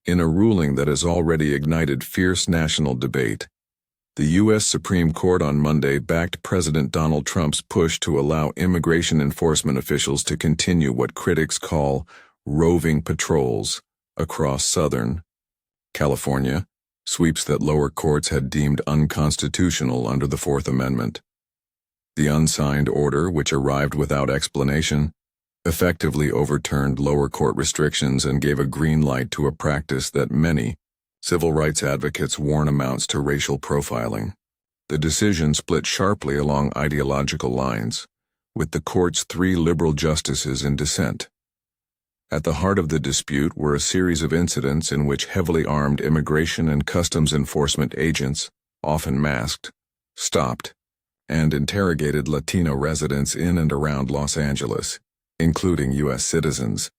In a ruling that has already ignited fierce national debate, the U.S. Supreme Court on Monday backed President Donald Trump's push to allow immigration enforcement officials to continue what critics call roving patrols across Southern California, sweeps that lower courts had deemed unconstitutional under the Fourth Amendment. The unsigned order, which arrived without explanation, effectively overturned lower court restrictions and gave a green light to a practice that many civil rights advocates warn amounts to racial profiling. The decision split sharply along ideological lines, with the court's 3 liberal justices in dissent. At the heart of the dispute were a series of incidents in which heavily armed immigration and customs enforcement agents, often masked, stopped, and interrogated Latino residents in and around Los Angeles, including U.S. citizens,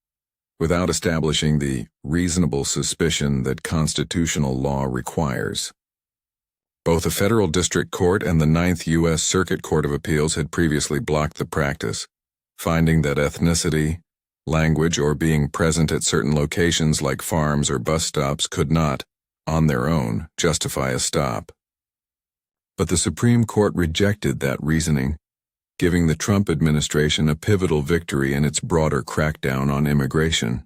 without establishing the reasonable suspicion that constitutional law requires. Both a federal district court and the 9th U.S. Circuit Court of Appeals had previously blocked the practice, finding that ethnicity, language, or being present at certain locations like farms or bus stops could not, on their own, justify a stop. But the Supreme Court rejected that reasoning, giving the Trump administration a pivotal victory in its broader crackdown on immigration.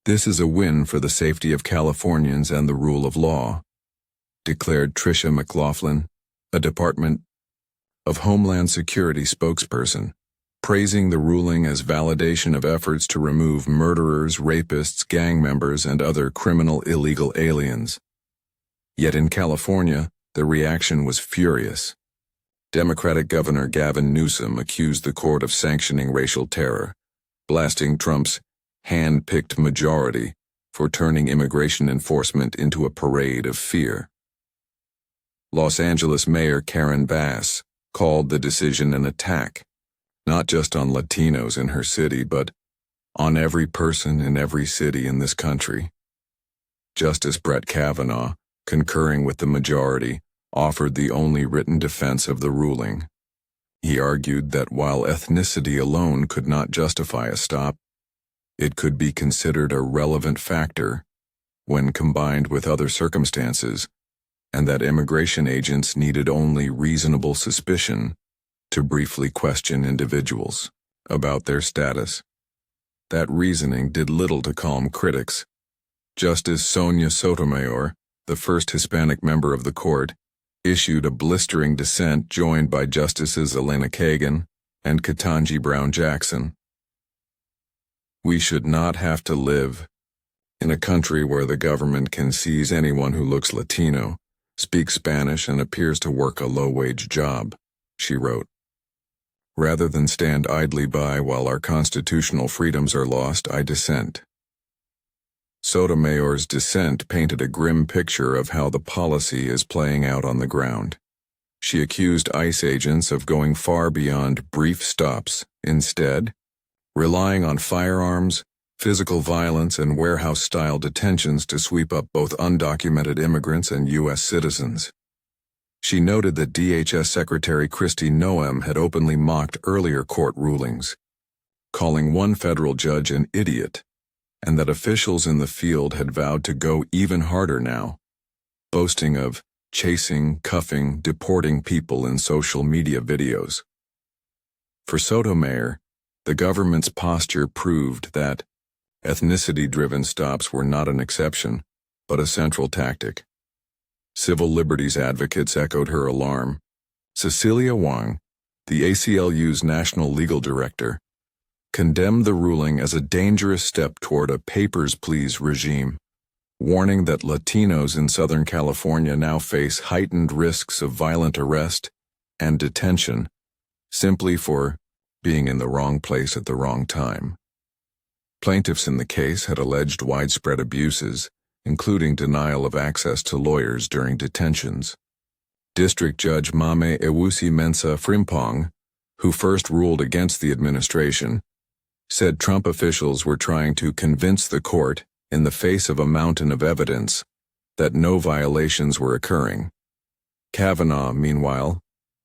"This is a win for the safety of Californians and the rule of law," declared Tricia McLaughlin, a Department of Homeland Security spokesperson, praising the ruling as validation of efforts to remove murderers, rapists, gang members, and other criminal illegal aliens. Yet in California, the reaction was furious. Democratic Governor Gavin Newsom accused the court of sanctioning racial terror, blasting Trump's hand-picked majority for turning immigration enforcement into a parade of fear. Los Angeles Mayor Karen Bass called the decision an attack, not just on Latinos in her city, but on every person in every city in this country. Justice Brett Kavanaugh, concurring with the majority, offered the only written defense of the ruling. He argued that while ethnicity alone could not justify a stop, it could be considered a relevant factor when combined with other circumstances, and that immigration agents needed only reasonable suspicion to briefly question individuals about their status. That reasoning did little to calm critics. Justice Sonia Sotomayor, the first Hispanic member of the court, issued a blistering dissent joined by Justices Elena Kagan and Ketanji Brown Jackson. "We should not have to live in a country where the government can seize anyone who looks Latino, speaks Spanish, and appears to work a low-wage job," she wrote. "Rather than stand idly by while our constitutional freedoms are lost, I dissent." Sotomayor's dissent painted a grim picture of how the policy is playing out on the ground. She accused ICE agents of going far beyond brief stops, instead relying on firearms, physical violence, and warehouse-style detentions to sweep up both undocumented immigrants and U.S. citizens. She noted that DHS Secretary Kristi Noem had openly mocked earlier court rulings, calling one federal judge an idiot, and that officials in the field had vowed to go even harder now, boasting of chasing, cuffing, deporting people in social media videos. For Sotomayor, the government's posture proved that ethnicity-driven stops were not an exception, but a central tactic. Civil liberties advocates echoed her alarm. Cecilia Wang, the ACLU's national legal director, condemned the ruling as a dangerous step toward a papers, please regime, warning that Latinos in Southern California now face heightened risks of violent arrest and detention simply for being in the wrong place at the wrong time. Plaintiffs in the case had alleged widespread abuses, including denial of access to lawyers during detentions. District Judge Mame Ewusi Mensah Frimpong, who first ruled against the administration, said Trump officials were trying to convince the court, in the face of a mountain of evidence, that no violations were occurring. Kavanaugh, meanwhile,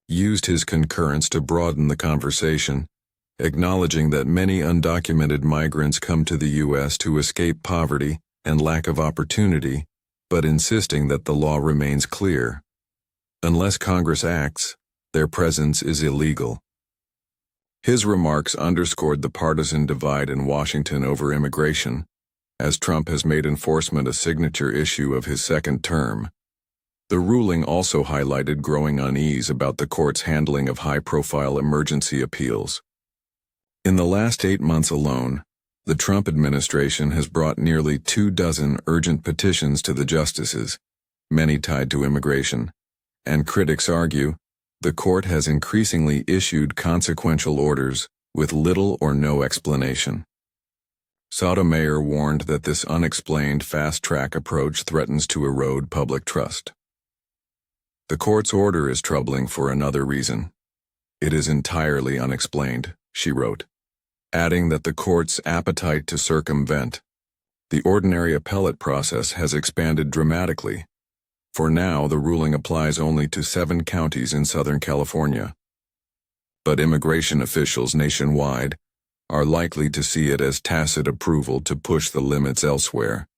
used his concurrence to broaden the conversation, acknowledging that many undocumented migrants come to the U.S. to escape poverty and lack of opportunity, but insisting that the law remains clear. Unless Congress acts, their presence is illegal. His remarks underscored the partisan divide in Washington over immigration, as Trump has made enforcement a signature issue of his second term. The ruling also highlighted growing unease about the court's handling of high-profile emergency appeals. In the last 8 months alone, the Trump administration has brought nearly 24 urgent petitions to the justices, many tied to immigration, and critics argue the court has increasingly issued consequential orders with little or no explanation. Sotomayor warned that this unexplained fast-track approach threatens to erode public trust. The court's order is troubling for another reason. It is entirely unexplained, she wrote, adding that the court's appetite to circumvent the ordinary appellate process has expanded dramatically. For now, the ruling applies only to 7 counties in Southern California. But immigration officials nationwide are likely to see it as tacit approval to push the limits elsewhere.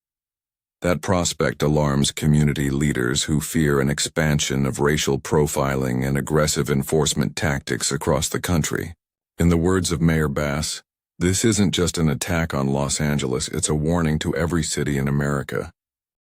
That prospect alarms community leaders who fear an expansion of racial profiling and aggressive enforcement tactics across the country. In the words of Mayor Bass, this isn't just an attack on Los Angeles, it's a warning to every city in America.